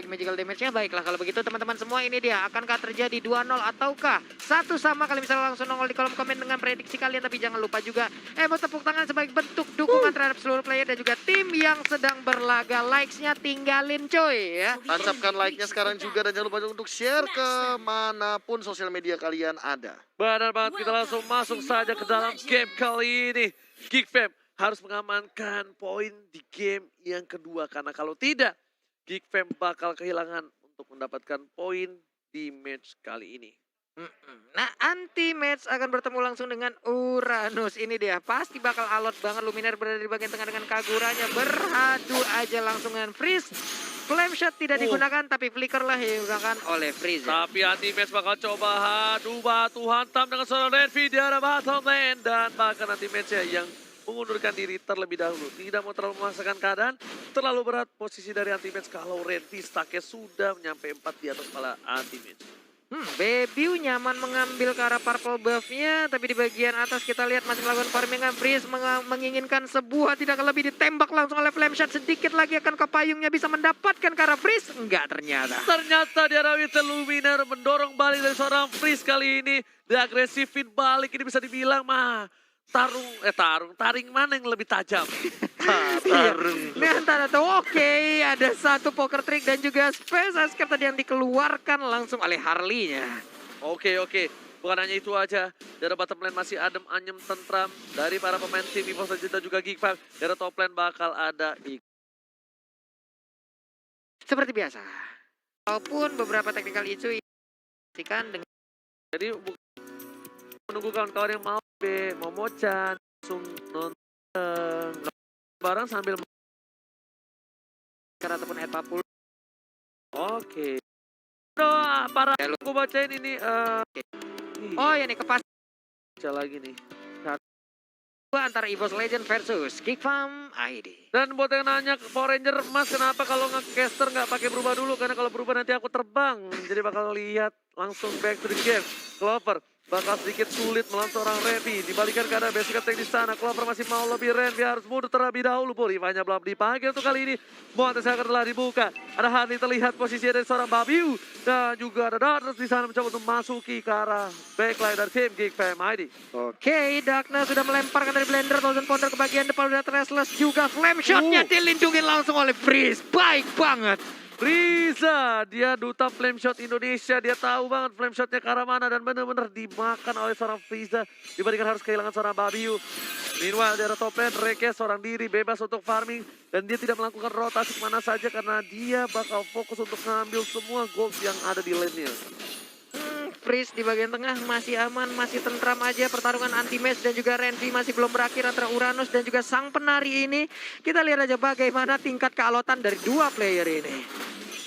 lagi magical damage-nya. Baiklah kalau begitu teman-teman semua, ini dia. Akankah terjadi 2-0 ataukah satu sama? Kalian bisa langsung nongol di kolom komen dengan prediksi kalian. Tapi jangan lupa juga mau tepuk tangan sebagai bentuk dukungan terhadap seluruh player dan juga tim yang sedang berlaga. Likes-nya tinggalin coy ya. Tancapkan like-nya sekarang juga dan jangan lupa untuk share ke manapun sosial media kalian ada. Benar banget, kita langsung masuk saja ke dalam game kali ini. Geek Fam harus mengamankan poin di game yang kedua. Karena kalau tidak, Geek Fam bakal kehilangan untuk mendapatkan poin di match kali ini. Nah, anti-match akan bertemu langsung dengan Uranus. Ini dia, pasti bakal alot banget. Luminar berada di bagian tengah dengan Kaguranya. Berhadu aja langsung dengan Freeze. Flame Shot tidak digunakan, tapi Flicker lah yang digunakan oleh Freeze. Tapi anti-match bakal coba hadu batu hantam dengan seorang Renvi di arah bottom lane. Dan bahkan anti-match yang mengundurkan diri terlebih dahulu. Tidak mau terlalu memaksakan keadaan. Terlalu berat posisi dari anti-match kalau Renvi stacknya sudah nyampe 4 di atas kepala anti-match. Bebiu nyaman mengambil ke arah purple buff-nya, tapi di bagian atas kita lihat masih melakukan farming. Freeze menginginkan sebuah tidak lebih, ditembak langsung oleh Flame Shot. Sedikit lagi akan ke payungnya, bisa mendapatkan ke arah Freeze. Enggak ternyata. Ternyata di arah Witel Luminar mendorong balik dari seorang Freeze kali ini. Diagresifin balik, ini bisa dibilang mah taring mana yang lebih tajam? Tarung. Ini antara tuh oke, ada satu poker trick dan juga space escape tadi yang dikeluarkan langsung oleh Harley-nya. Oke. Bukan hanya itu aja. Dari bottom lane masih adem, anyem, tentram. Dari para pemain tim EVOS dan juga Geek Fam. Dari top lane bakal ada Seperti biasa. Walaupun beberapa technical issue dengan jadi menunggu kawan-kawan yang mau mocan, langsung nonton barang sambil ataupun head papul. Oke. Para aku bacain ini Oh ya nih, kepas baca lagi nih. Antara EVOS Legend versus Geek Fam ID. Dan buat yang nanya Power Ranger Mas, kenapa kalau nge-caster nggak pakai berubah dulu? Karena kalau berubah nanti aku terbang. Jadi bakal lihat langsung back to the game. Clover bakal sedikit sulit melawan seorang Renvi. Dibalikan ke arah basic attack di sana. Clover masih mau lebih, Renvi harus mundur terlebih dahulu. Rivanya belum dipanggil untuk kali ini. Montes akan telah dibuka. Ada Hani terlihat posisinya dari seorang Babiu. Dan juga ada Darkness di sana mencoba untuk masuki ke arah backline dari tim Geek Fam ID. Oke, Darkness sudah melemparkan dari Blender. Thousand Pounder ke bagian depan, udah Restless juga. Flame Shot-nya dilindungi langsung oleh Freeze. Baik banget. Riza, dia duta Flame Shot Indonesia, dia tahu banget Flame Shotnya ke arah mana dan benar-benar dimakan oleh seorang Frieza dibandingkan harus kehilangan seorang Babiu. Meanwhile, di arah top lane, Reke seorang diri bebas untuk farming dan dia tidak melakukan rotasi kemana saja karena dia bakal fokus untuk mengambil semua gold yang ada di lane-nya. Freeze di bagian tengah masih aman, masih tentram aja. Pertarungan anti-match dan juga Renvi masih belum berakhir antara Uranus dan juga sang penari ini. Kita lihat aja bagaimana tingkat kealotan dari dua player ini.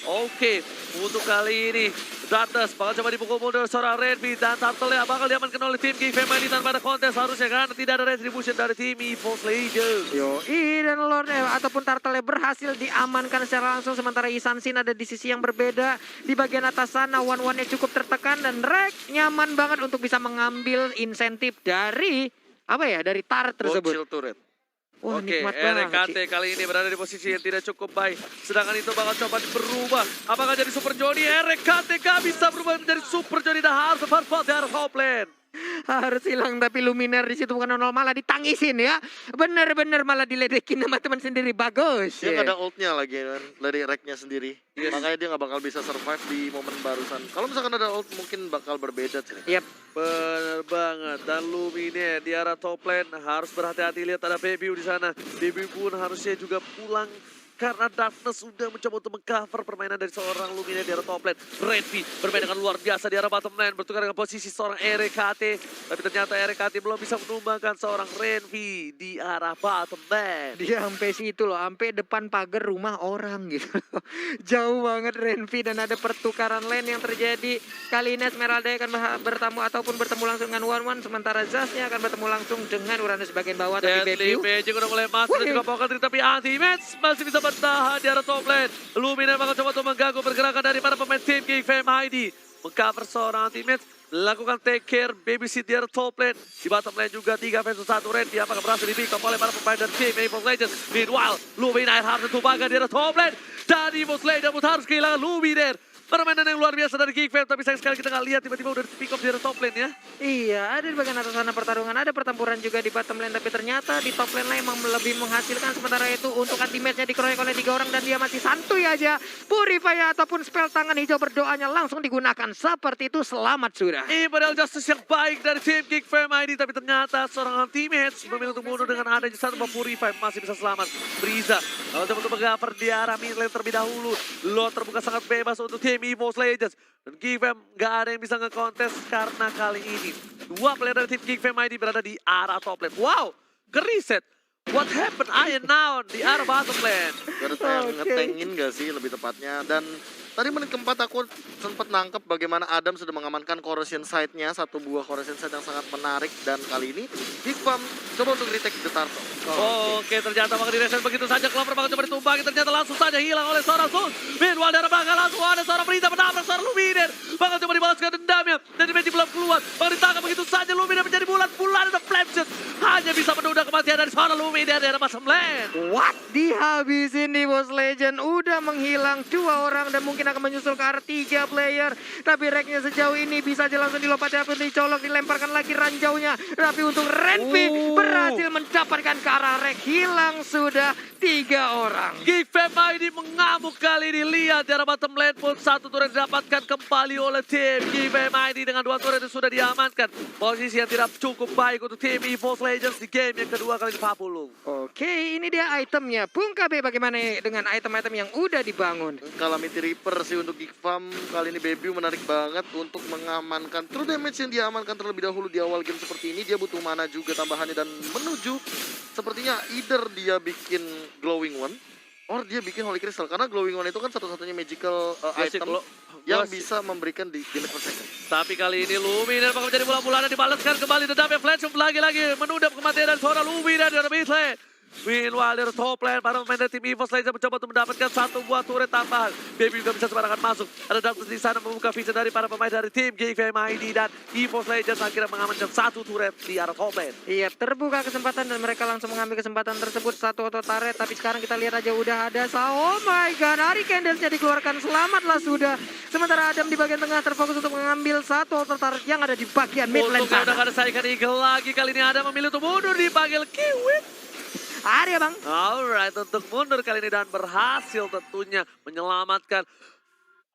Oke, untuk kali ini Datas bakal coba dipukul mundur seorang Renvi dan Turtle bakal diamankan oleh tim Geek Fam ID tanpa ada kontes harusnya karena tidak ada retribution dari tim EVOS Legends. Dan Lord ataupun Turtle berhasil diamankan secara langsung, sementara Isansin ada di sisi yang berbeda. Di bagian atas sana one-one-nya cukup tertekan dan Rek nyaman banget untuk bisa mengambil insentif dari dari tar tersebut. Bocil turret. Wah, Oke, nikmat banget. RKT kali ini berada di posisi yang tidak cukup baik. Sedangkan itu bakal coba berubah. Apakah jadi Super Jody? RKT bisa berubah menjadi Super Jody dan harus berfall dari top lane. Harus hilang, tapi Luminar di situ bukan nol, malah ditangisin ya. Bener-bener malah diledekin sama teman sendiri. Bagus. Dia nggak ada ultnya lagi kan, dari racknya sendiri. Makanya dia nggak bakal bisa survive di momen barusan. Kalau misalkan ada ult mungkin bakal berbeda cerita. Yap. Bener banget. Dan Lumine di arah top lane harus berhati-hati, lihat ada Bebiu di sana. Bebiu pun harusnya juga pulang karena Darkness sudah mencoba untuk mengcover permainan dari seorang Lumine di arah top lane. Renvi bermain dengan luar biasa di arah bottom lane, bertukar dengan posisi seorang RKT. Tapi ternyata RKT belum bisa menumbangkan seorang Renvi di arah bottom lane. Dia sampai situ loh, sampai depan pagar rumah orang gitu. Jauh banget Renvi dan ada pertukaran lane yang terjadi. Kali ini Esmeralda akan bertemu ataupun bertemu langsung dengan One-One, sementara Zasnya akan bertemu langsung dengan Uranus bagian bawah. Tapi Deadly Bebiu Magic udah mulai masuk dan juga Poker tapi anti-match masih bisa bertahan di arah top lane. Lumine bakal coba untuk mengganggu pergerakan dari para pemain tim Geek Fam ID. Mengcover seorang anti-match melakukan take care, babysit di area top lane. Di bottom lane juga 3 versus 1 Randy. Apakah berhasil di pick up oleh para pemain dari tim EVOS Legends. Meanwhile, Luminaire harus tumbangkan di area top lane. Dan EVOS Legends pun harus kehilangan Luminaire. Permainan yang luar biasa dari Geek Fam, tapi sayang sekali kita nggak lihat tiba-tiba udah pick up di area top lane ya. Iya, ada di bagian atas sana pertarungan, ada pertempuran juga di bottom lane, tapi ternyata di top lane emang lebih menghasilkan. Sementara itu untuk anti match-nya dikeroyok oleh 3 orang dan dia masih santuy aja. Purify ataupun spell tangan hijau berdoanya langsung digunakan. Seperti itu, selamat sudah. Ini padahal justice yang baik dari tim Geek Fam ID, tapi ternyata seorang teammates memilih untuk mundur dengan adanya satu Purify masih bisa selamat. Briza, kalau coba untuk mengcover di arah mid lane terlebih dahulu. Lot terbuka sangat bebas untuk tim EVOS Legends. Dan Geek Fam nggak ada yang bisa nge-contest karena kali ini 2 player dari tim Geek Fam ID berada di arah top lane. Wow, ke-reset. What happened? Iron now di arah bottom lane. Ngetengin gak sih lebih tepatnya. Dan tadi menit keempat aku sempat nangkep bagaimana Adam sudah mengamankan corrosion site-nya. Satu buah corrosion site yang sangat menarik. Dan kali ini Geek Fam coba untuk retake the turtle. Oke, ternyata bakal direset begitu saja. Clover bakal coba ditumpangi, ternyata langsung saja hilang oleh seorang Sul. Meanwhile dari belakang langsung ada seorang Berita menabrak seorang Luminaire. Bakal coba dibalaskan dendamnya. Dan Dimensi belum keluar. Bakal ditangkap begitu saja. Luminaire menjadi bulat-bulat. Ada flame shot. Hanya bisa menunda kematian dari seorang Luminaire dari bottom lane. What? Dihabisin di EVOS Legend. Udah menghilang 2 orang dan mungkin akan menyusul ke arah 3 player. Tapi Reknya sejauh ini bisa aja langsung dilompati ataupun dicolok, dilemparkan lagi ranjaunya. Tapi untuk Renvi berhasil mendapatkan ke arah Rek. Hilang sudah 3 orang. Geek Fam ID mengamuk kali ini. Lihat di arah bottom lane pun 1 turret didapatkan kembali oleh tim Geek Fam ID dengan 2 turret yang sudah diamankan. Posisi yang tidak cukup baik untuk tim EVOS Legends di game yang kedua kali di Papulung. Oke, ini dia itemnya. Bung KB bagaimana dengan item-item yang udah dibangun? Calamity Reaper sih untuk Geek Fam. Kali ini Baby menarik banget untuk mengamankan true damage yang diamankan terlebih dahulu di awal game seperti ini. Dia butuh mana juga tambahannya dan menuju sepertinya either dia bikin Glowing One or dia bikin Holy Crystal. Karena Glowing One itu kan satu-satunya magical item yang bisa memberikan di damage per second. Tapi kali ini Luminaire bakal menjadi bola-bola dan dibalaskan kembali dendamnya Flash lagi-lagi menunda kematian dari seorang Luminaire dari mid lane. Meanwhile dari top lane, para pemain dari tim EVOS Legends mencoba untuk mendapatkan 1 buah turret tambahan. Baby juga bisa sembarangan masuk. Ada Darkness di sana membuka vision dari para pemain dari tim Geek Fam ID dan EVOS Legends akhirnya mengamankan 1 turret di arah top lane. Iya, terbuka kesempatan dan mereka langsung mengambil kesempatan tersebut. 1 auto turret, tapi sekarang kita lihat aja udah ada. Oh my god, Ari Candles-nya dikeluarkan, selamatlah sudah. Sementara Adam di bagian tengah terfokus untuk mengambil 1 auto turret yang ada di bagian mid lane Udah sana. gak ada saingan Eagle lagi, kali ini Adam memilih untuk mundur dipanggil Kiwit. Ada bang. Alright, untuk mundur kali ini dan berhasil tentunya menyelamatkan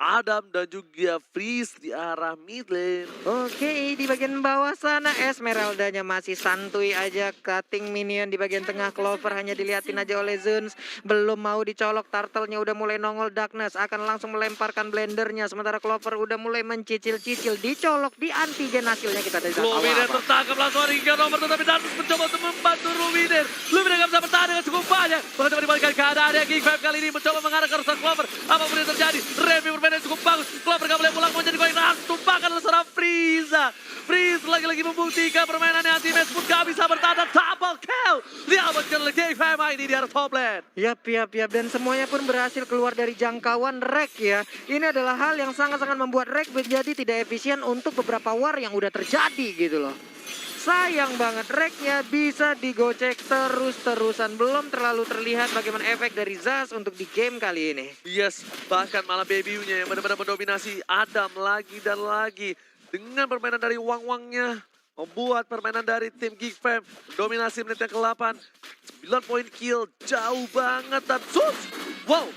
Adam dan juga Freeze di arah mid lane. Oke, di bagian bawah sana Esmeralda-nya masih santuy aja. Cutting minion di bagian tengah. Clover hanya dilihatin aja oleh Zuns. Belum mau dicolok, Turtle-nya udah mulai nongol. Darkness akan langsung melemparkan blendernya. Sementara Clover udah mulai mencicil-cicil. Dicolok, di antigen hasilnya kita dari Luminaire tertangkap langsung hingga nomor tetapi Darkness mencoba untuk membantu Luminaire. Luminaire gak bisa bertahan dengan cukup banyak. Mencoba dibalikan keadaannya. Geek Fam kali ini mencoba mengarah ke rusak Clover. Apapun yang terjadi, Revy bermain cukup bagus. Clover gak boleh pulang menjadi koin tumpahkan oleh seorang Frieza. Freeze lagi-lagi membuktikan permainannya anti-match pun gak bisa bertahan. Double kill diamankan oleh Geek Fam ID di arah top lane. Yap. Dan semuanya pun berhasil keluar dari jangkauan Rek ya. Ini adalah hal yang sangat-sangat membuat Rek menjadi tidak efisien untuk beberapa war yang udah terjadi gitu loh. Sayang banget Reknya bisa digocek terus-terusan. Belum terlalu terlihat bagaimana efek dari Zaz untuk di game kali ini. Yes, bahkan malah Baby-nya yang benar-benar mendominasi Adam lagi dan lagi. Dengan permainan dari Wang-Wangnya, membuat permainan dari tim Geek Fam dominasi menit yang ke-8. 9 poin kill, jauh banget dan sus! Wow,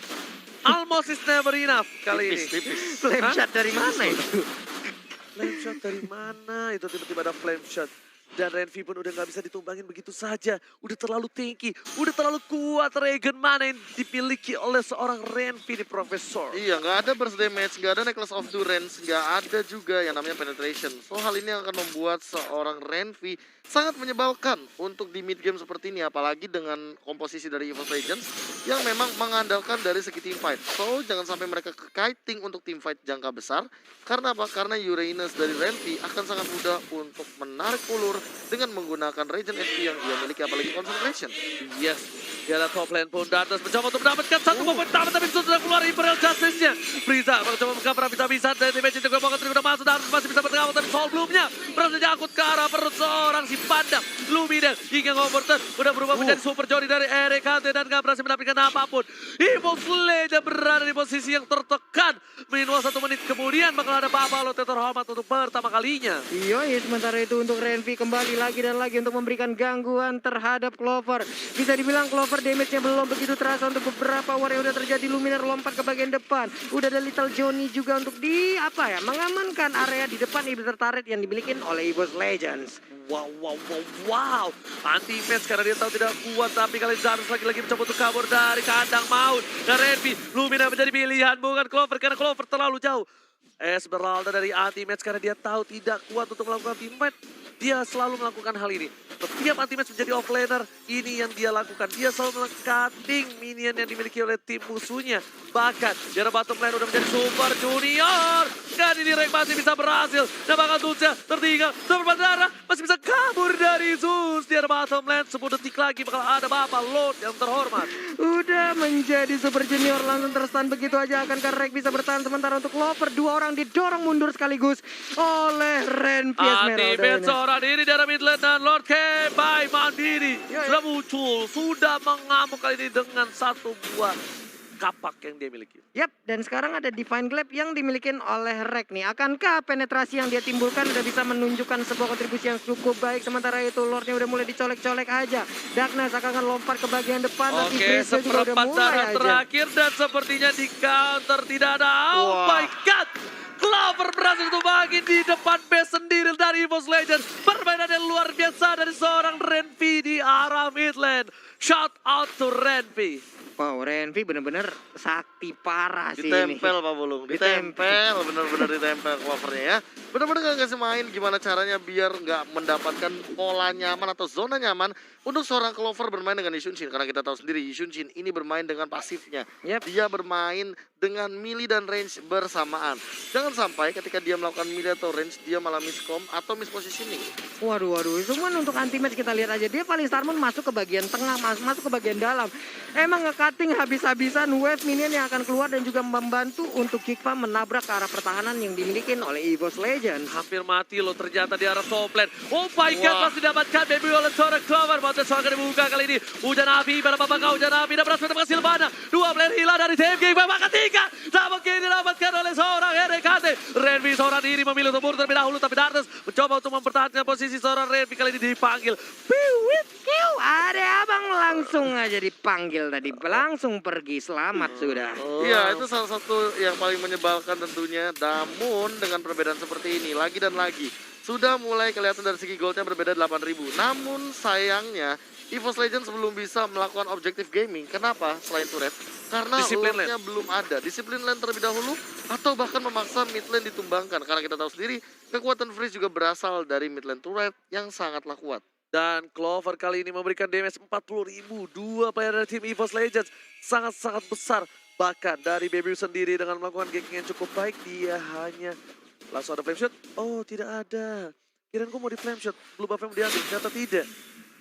almost is never enough kali ini. Tipis. Flame Hah? shot dari mana itu? Flame shot dari mana? Itu tiba-tiba ada flame shot. Dan Renvi pun udah gak bisa ditumbangin begitu saja. Udah terlalu tinggi, udah terlalu kuat Regen mana yang dimiliki oleh seorang Renvi di Profesor. Iya, nggak ada burst damage, nggak ada necklace of durance, nggak ada juga yang namanya penetration. So hal ini akan membuat seorang Renvi sangat menyebalkan untuk di mid game seperti ini, apalagi dengan komposisi dari EVOS Legends yang memang mengandalkan dari segi team fight. So jangan sampai mereka kiting untuk team fight jangka besar. Karena apa? Karena Uranus dari Renvi akan sangat mudah untuk menarik ulur dengan menggunakan Regen SP yang dia miliki, apalagi Concentration. Yes, dia ada top lane pun Darkness mencoba untuk mendapatkan satu momen pertama, tapi sudah keluar Imperial Justice-nya. Frieza mencoba mengcover bisa dari damage itu Pocket Trick udah masuk, Darkness masih bisa bertengah, tapi Soul belumnya berhasil diangkut ke arah perut seorang si Panda. Lumines hingga Overturn udah berubah menjadi Super Johnny dari RKT dan gak berhasil mendapatkan apapun. Evil Slayer berada di posisi yang tertekan. Minimal 1 menit kemudian bakal ada Babalo terhormat untuk pertama kalinya. Iya, sementara itu untuk Renvi kembali lagi dan lagi untuk memberikan gangguan terhadap Clover. Bisa dibilang Clover damage-nya belum begitu terasa untuk beberapa war yang udah terjadi. Luminar lompat ke bagian depan. Udah ada Little Johnny juga untuk mengamankan area di depan Iblis Turret yang dimiliki oleh EVOS Legends. Wow. Anti-match karena dia tahu tidak kuat, tapi kali Zarus lagi-lagi mencoba untuk kabur dari kandang maut. Dan Renvi, Lumina menjadi pilihan bukan Clover karena Clover terlalu jauh. Esmeralda dari anti-match karena dia tahu tidak kuat untuk melakukan team-match. Dia selalu melakukan hal ini. Setiap anti-match menjadi offlaner, ini yang dia lakukan. Dia selalu meng-cutting minion yang dimiliki oleh tim musuhnya. Bahkan, di arah bottom lane udah menjadi Super Junior. Dan ini Rek masih bisa berhasil. Dan bakal Tunca tertinggal. Super Bandara masih bisa kabur dari Zeus. Di arah bottom lane, 10 detik lagi bakal ada Bapak Lord yang terhormat. Udah menjadi Super Junior langsung terstun begitu aja. Akankah Rek bisa bertahan sementara untuk Clover? 2 orang didorong mundur sekaligus oleh Renvi Anti-match Esmeralda. seorang diri di arah mid lane dan Lord Kebai mandiri sudah muncul, sudah mengamuk kali ini dengan satu buah kapak yang dia miliki. Yap, dan sekarang ada Divine Glaive yang dimiliki oleh Rek nih. Akankah penetrasi yang dia timbulkan udah bisa menunjukkan sebuah kontribusi yang cukup baik. Sementara itu Lordnya udah mulai dicolek-colek aja. Darkness akan lompat ke bagian depan. Oke, seperempat darah terakhir dan sepertinya di counter tidak ada. Oh my god! Clover berhasil tumbangin di depan base sendiri dari EVOS Legends. Permainan yang luar biasa dari seorang Renvi di arah mid lane. Shout out to Renvi. Wow, Renvi bener-bener sakti parah sih ini. Ditempel Pak Bulung, ditempel, bener-bener ditempel Clovernya ya. Bener-bener gak ngasih main gimana caranya biar nggak mendapatkan pola nyaman atau zona nyaman untuk seorang Clover bermain dengan Yishunshin. Karena kita tahu sendiri Yishunshin ini bermain dengan pasifnya. Yep. Dia bermain dengan melee dan range bersamaan. Jangan sampai ketika dia melakukan melee atau range dia malah miscom atau mispositioning. Waduh, cuman untuk anti-match kita lihat aja. Dia paling Starmon masuk ke bagian tengah, masuk ke bagian dalam. Emang nge-cutting habis-habisan wave minion yang akan keluar dan juga membantu untuk Geekfam menabrak ke arah pertahanan yang dimiliki oleh EVOS Legends. Hampir mati loh ternyata di arah top lane. Oh my god, masih dapatkan baby oleh seorang Clover. Mountain Song akan dibuka kali ini. Hujan api, pada bapak kau hujan api. Dan berhasil mendapatkan Silvana. 2 player hilang dari tim Geekfam. Ketiga, namun kini didapatkan oleh seorang RKT. Renvi seorang diri memilih untuk mundur terlebih dahulu. Tapi Darkness mencoba untuk mempertahankan posisi seorang Renvi kali ini dipanggil. Piwit, kiu, ada abang langsung aja dipanggil tadi. Langsung pergi, selamat sudah. Iya, itu salah satu yang paling menyebalkan tentunya. Namun dengan perbedaan seperti ini lagi dan lagi sudah mulai kelihatan dari segi goldnya berbeda 8.000. Namun sayangnya EVOS Legends belum bisa melakukan objektif gaming. Kenapa? Selain turret, karena lane-nya belum ada. Disiplin lane terlebih dahulu atau bahkan memaksa mid lane ditumbangkan. Karena kita tahu sendiri kekuatan Freeze juga berasal dari mid lane turret yang sangatlah kuat. Dan Clover kali ini memberikan damage 40.000. 2 player dari tim EVOS Legends sangat-sangat besar. Bahkan dari Baby sendiri dengan melakukan ganking yang cukup baik, dia hanya langsung ada flame shot. Oh, tidak ada. Kirain gue mau di flame shot, blue buff yang diambil, ternyata tidak.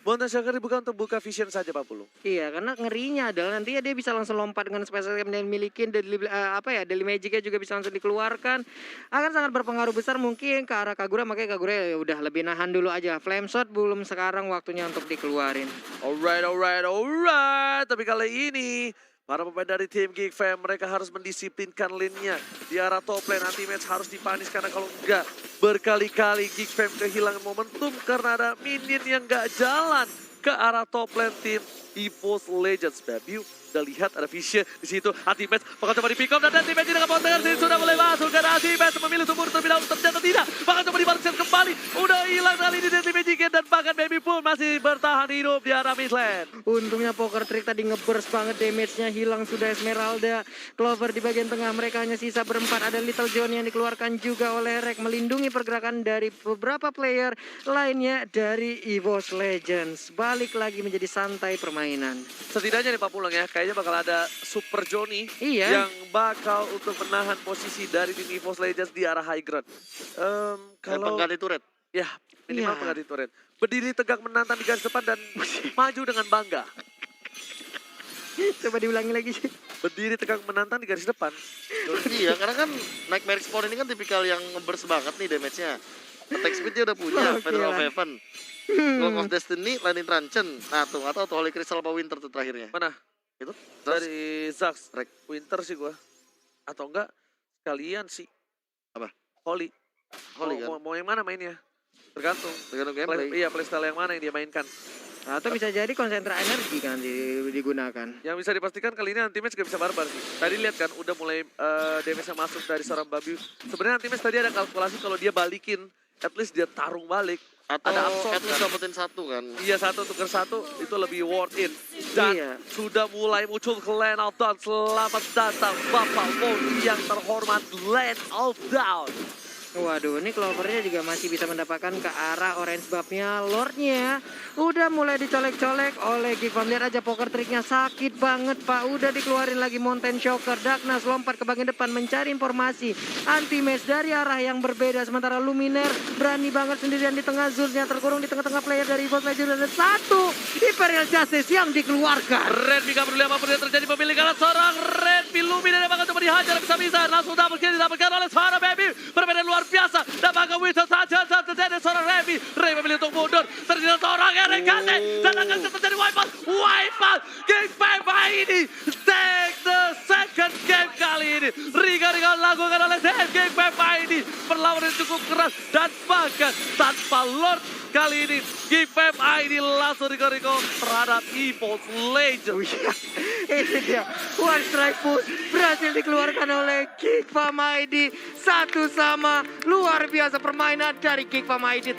Mountain Shaker dibuka untuk buka vision saja Pak Pulung. Iya, karena ngerinya adalah nanti dia bisa langsung lompat dengan special game yang dimiliki, Daily Magicnya juga bisa langsung dikeluarkan. Akan sangat berpengaruh besar mungkin ke arah Kagura, makanya Kagura ya udah lebih nahan dulu aja. Flame shot belum sekarang waktunya untuk dikeluarin. Alright. Tapi kali ini para pemain dari tim Geekfam mereka harus mendisiplinkan lane-nya. Di arah top lane anti-match harus dipanis karena kalau enggak berkali-kali Geekfam kehilangan momentum karena ada minion yang enggak jalan ke arah top lane tim EVOS Legends. Baby udah lihat ada vision di situ. Anti-match bakal coba di-pick up dan anti-match dengan Pontenger sudah mulai masuk dan anti-match memilih untuk terlebih dahulu, ternyata tidak. Bakal coba dibalaskan kembali. Udah hilang kali ini dari Magic dan bahkan Baby pun masih bertahan hidup di arah mid lane. Untungnya Poker Trick tadi ngeburst banget damage-nya, hilang sudah Esmeralda. Clover di bagian tengah, mereka hanya sisa berempat. Ada Little John yang dikeluarkan juga oleh Rek, melindungi pergerakan dari beberapa player lainnya dari EVOS Legends. Balik lagi menjadi santai permainan. Setidaknya nih Pak Pulang ya, kayaknya bakal ada Super Johnny Iya. yang bakal untuk menahan posisi dari tim EVOS Legends di arah high ground. Kalau pengganti turret. Ya, minimal Iya. pengganti turret. Berdiri tegak menantang di garis depan dan maju dengan bangga. Coba diulangi lagi sih. Berdiri tegak menantang di garis depan. Iya, karena kan Nightmare Spawn ini kan tipikal yang ngeburst banget nih damage-nya. Attack speed dia udah punya, Oke Feather of lah. Heaven, Cloak of Destiny, Lightning Truncheon. Nah tuh, atau tuh Holy Crystal apa Winter tuh terakhirnya. Mana? Itu Dari Zax. Rek. Winter sih gua. Atau enggak, sekalian sih. Apa? Holy. Holy kan, Mau yang mana mainnya? Tergantung. tergantung gameplay. Iya, playstyle yang mana yang dia mainkan. Atau bisa jadi konsentra energi kan digunakan. Yang bisa dipastikan kali ini anti-match gak bisa barbar sih. Tadi lihat kan udah mulai damage yang masuk dari seorang Babi. Sebenarnya anti-match tadi ada kalkulasi kalau dia balikin, at least dia tarung balik. Atau ada absorb at least kan. dapetin satu kan. Iya, 1 tukar 1 itu lebih worth it. Dan Iya. sudah mulai muncul ke Land of Dawn. Selamat datang Bapak Modi yang terhormat Land of Dawn. Waduh, ini Clovernya juga masih bisa mendapatkan ke arah orange buff-nya. Lordnya udah mulai dicolek-colek oleh Geekfam. Lihat aja poker triknya sakit banget Pak. Udah dikeluarin lagi Mountain Shocker. Darkness lompat ke bagian depan mencari informasi. Anti-match dari arah yang berbeda. Sementara Luminer berani banget sendirian di tengah. Zulnya terkurung di tengah-tengah player dari Evolve Legends. Ada satu Imperial Justice yang dikeluarkan. Redmi gak peduli apapun yang terjadi pemilik karena seorang Redmi Lumina yang bakal coba dihajar bisa-bisa. Langsung double kill didapatkan oleh seorang Baby. Berbeda luar biasa. Dapatkan Winston saja terjadi seorang Redmi. Redmi memilih untuk mundur. Terjadi seorang yang rekate. Dan akan terjadi wipeout. Wipeout. Game 5 ini. Take the second game kali ini. Riga-riga lakukan oleh Game 5 ini. Perlawanan yang cukup keras. Dan bahkan tanpa Lord kali ini. Game 5 ini langsung Riga-riga terhadap Evolve Legends. Ini dia one strike push berhasil dikeluarkan oleh Geekfam ID. Satu sama luar biasa permainan dari Geekfam ID.